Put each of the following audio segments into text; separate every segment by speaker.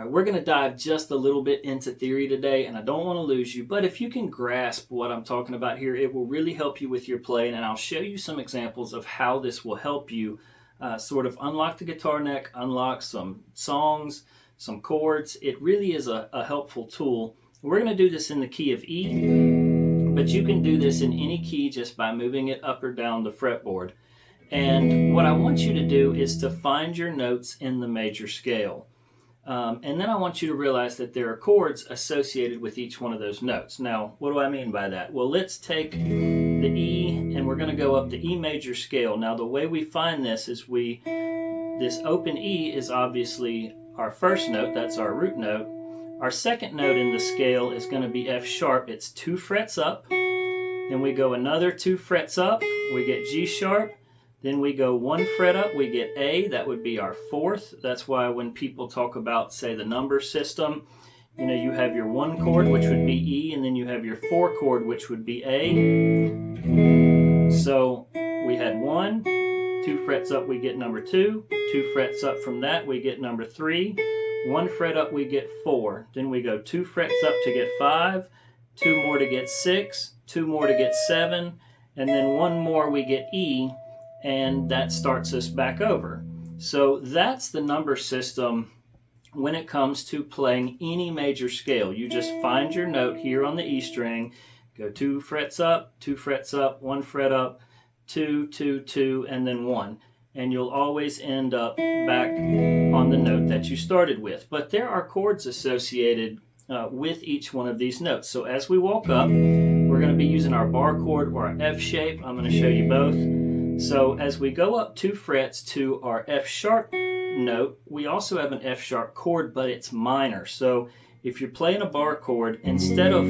Speaker 1: right, we're going to dive just a little bit into theory today, and I don't want to lose you, but if you can grasp what I'm talking about here, it will really help you with your playing, and I'll show you some examples of how this will help you sort of unlock the guitar neck, unlock some songs, some chords. It really is a helpful tool. We're going to do this in the key of E, but you can do this in any key just by moving it up or down the fretboard. And what I want you to do is to find your notes in the major scale. And then I want you to realize that there are chords associated with each one of those notes. Now, what do I mean by that? Well, let's take the E, and we're going to go up the E major scale. Now, the way we find this is this open E is obviously our first note, that's our root note. Our second note in the scale is going to be F sharp. It's 2 frets up. Then we go another 2 frets up, we get G sharp. Then we go 1 fret up, we get A, that would be our 4th. That's why when people talk about, say, the number system, you know, you have your 1 chord, which would be E, and then you have your 4 chord, which would be A. So we had 1, 2 frets up, we get number 2, 2 frets up from that, we get number 3, 1 fret up, we get 4. Then we go 2 frets up to get 5, 2 more to get 6, 2 more to get 7, and then 1 more we get E, and that starts us back over. So that's the number system when it comes to playing any major scale. You just find your note here on the E string, go 2 frets up, 2 frets up, 1 fret up, 2, 2, 2, and then 1. And you'll always end up back on the note that you started with. But there are chords associated with each one of these notes. So as we walk up, we're going to be using our bar chord or our F shape. I'm going to show you both. So as we go up 2 frets to our F sharp note, we also have an F sharp chord, but it's minor. So if you're playing a bar chord, instead of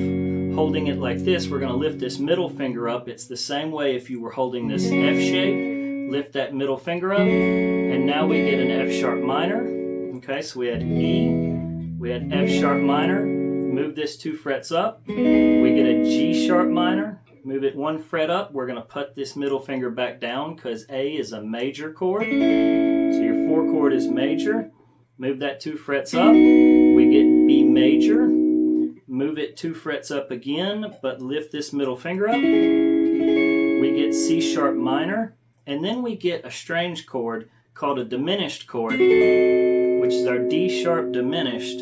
Speaker 1: holding it like this, we're going to lift this middle finger up. It's the same way if you were holding this F shape, lift that middle finger up, and now we get an F sharp minor. Okay, so we had E, we had F sharp minor, move this 2 frets up, we get a G sharp minor, move it 1 fret up. We're going to put this middle finger back down because A is a major chord. So your 4 chord is major. Move that 2 frets up. We get B major. Move it 2 frets up again, but lift this middle finger up. We get C sharp minor. And then we get a strange chord called a diminished chord, which is our D sharp diminished.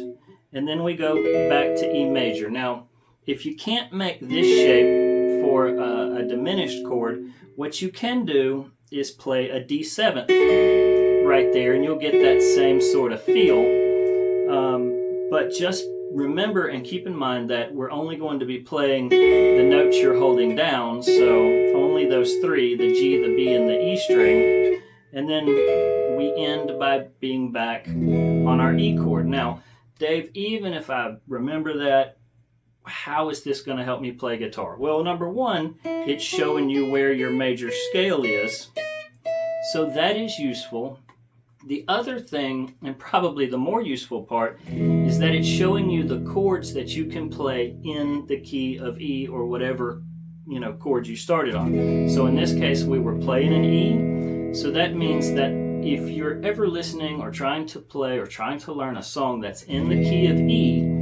Speaker 1: And then we go back to E major. Now, if you can't make this shape for a diminished chord, what you can do is play a D7th right there, and you'll get that same sort of feel. But just remember and keep in mind that we're only going to be playing the notes you're holding down, so only those 3, the G, the B, and the E string, and then we end by being back on our E chord. Now, Dave, even if I remember that, how is this going to help me play guitar? Well, number one, it's showing you where your major scale is. So that is useful. The other thing, and probably the more useful part, is that it's showing you the chords that you can play in the key of E or whatever, you know, chord you started on. So in this case, we were playing an E. So that means that if you're ever listening or trying to play or trying to learn a song that's in the key of E,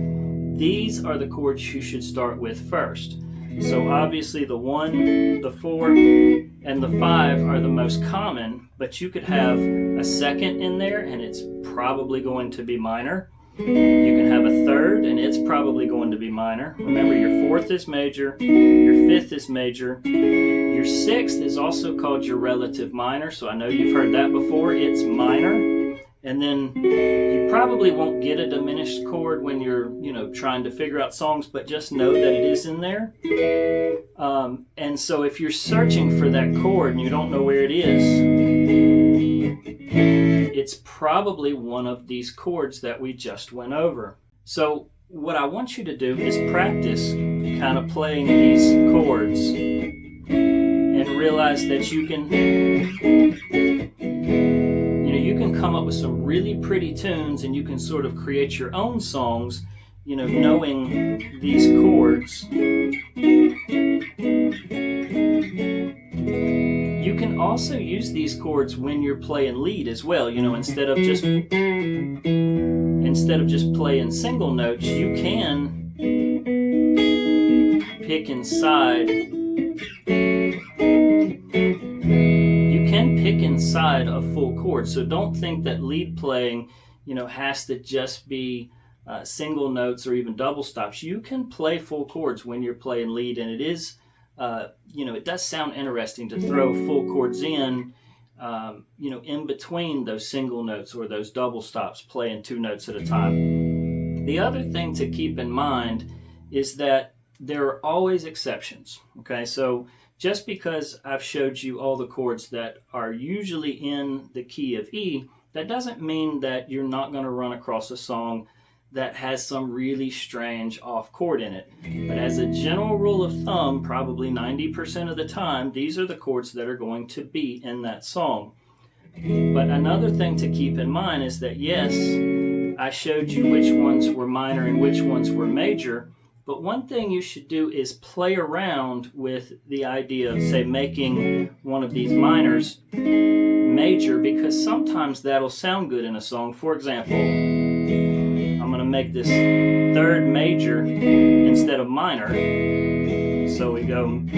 Speaker 1: these are the chords you should start with first. So obviously the 1, the 4, and the 5 are the most common, but you could have a second in there and it's probably going to be minor. You can have a third and it's probably going to be minor. Remember, your 4th is major, your 5th is major. Your 6th is also called your relative minor, so I know you've heard that before. It's minor. And then you probably won't get a diminished chord when you're, you know, trying to figure out songs, but just know that it is in there. And so if you're searching for that chord and you don't know where it is, it's probably one of these chords that we just went over. So what I want you to do is practice kind of playing these chords and realize that you can come up with some really pretty tunes, and you can sort of create your own songs, you know, knowing these chords. You can also use these chords when you're playing lead as well, you know, instead of instead of just playing single notes, you can pick inside. You can pick inside a full chord. So don't think that lead playing, has to just be single notes or even double stops. You can play full chords when you're playing lead, and it is, it does sound interesting to throw full chords in between those single notes or those double stops, playing 2 notes at a time. The other thing to keep in mind is that there are always exceptions. Okay, so just because I've showed you all the chords that are usually in the key of E, that doesn't mean that you're not going to run across a song that has some really strange off chord in it. But as a general rule of thumb, probably 90% of the time, these are the chords that are going to be in that song. But another thing to keep in mind is that, yes, I showed you which ones were minor and which ones were major, but one thing you should do is play around with the idea of, say, making one of these minors major, because sometimes that'll sound good in a song. For example, I'm going to make this 3rd major instead of minor. So we go, and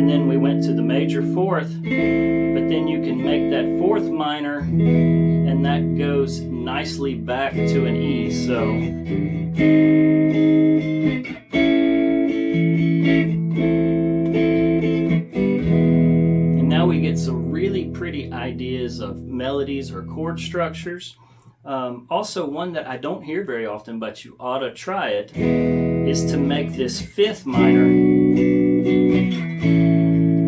Speaker 1: then we went to the major 4th, but then you can make that 4th minor, and that goes nicely back to an E. So and now we get some really pretty ideas of melodies or chord structures. Also, one that I don't hear very often, but you ought to try it, is to make this 5th minor,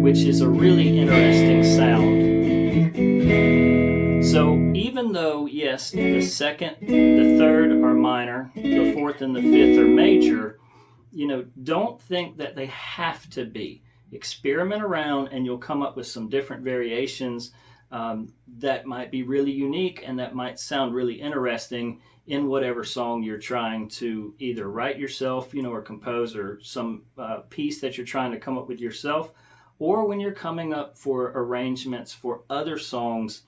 Speaker 1: which is a really interesting sound. So even though, yes, the 2nd, the 3rd are minor, the 4th and the 5th are major, don't think that they have to be. Experiment around and you'll come up with some different variations that might be really unique and that might sound really interesting in whatever song you're trying to either write yourself, or compose, or some piece that you're trying to come up with yourself, or when you're coming up for arrangements for other songs,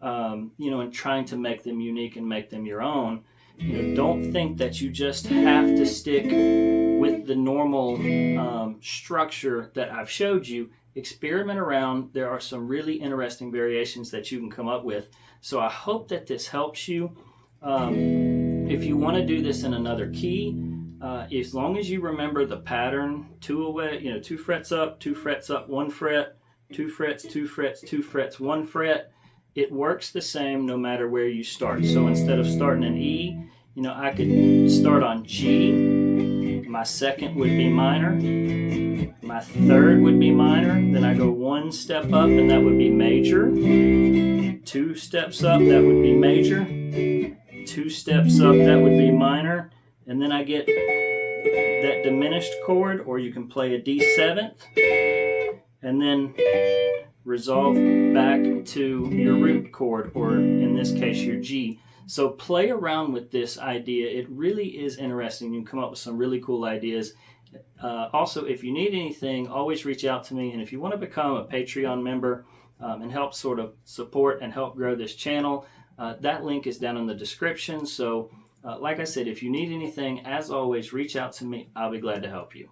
Speaker 1: and trying to make them unique and make them your own. Don't think that you just have to stick with the normal structure that I've showed you. Experiment around. There are some really interesting variations that you can come up with. So I hope that this helps you. If you want to do this in another key, as long as you remember the pattern, 2 away, 2 frets up, 2 frets up, 1 fret, 2 frets, 2 frets, 2 frets, 1 fret, it works the same no matter where you start. So instead of starting in E, I could start on G. My 2nd would be minor. My 3rd would be minor. Then I go 1 step up, and that would be major. 2 steps up, that would be major. 2 steps up, that would be minor. And then I get that diminished chord, or you can play a D7th, and then resolve back to your root chord, or in this case, your G. So play around with this idea. It really is interesting. You can come up with some really cool ideas. Also, if you need anything, always reach out to me. And if you want to become a Patreon member and help sort of support and help grow this channel, that link is down in the description. So like I said, if you need anything, as always, reach out to me. I'll be glad to help you.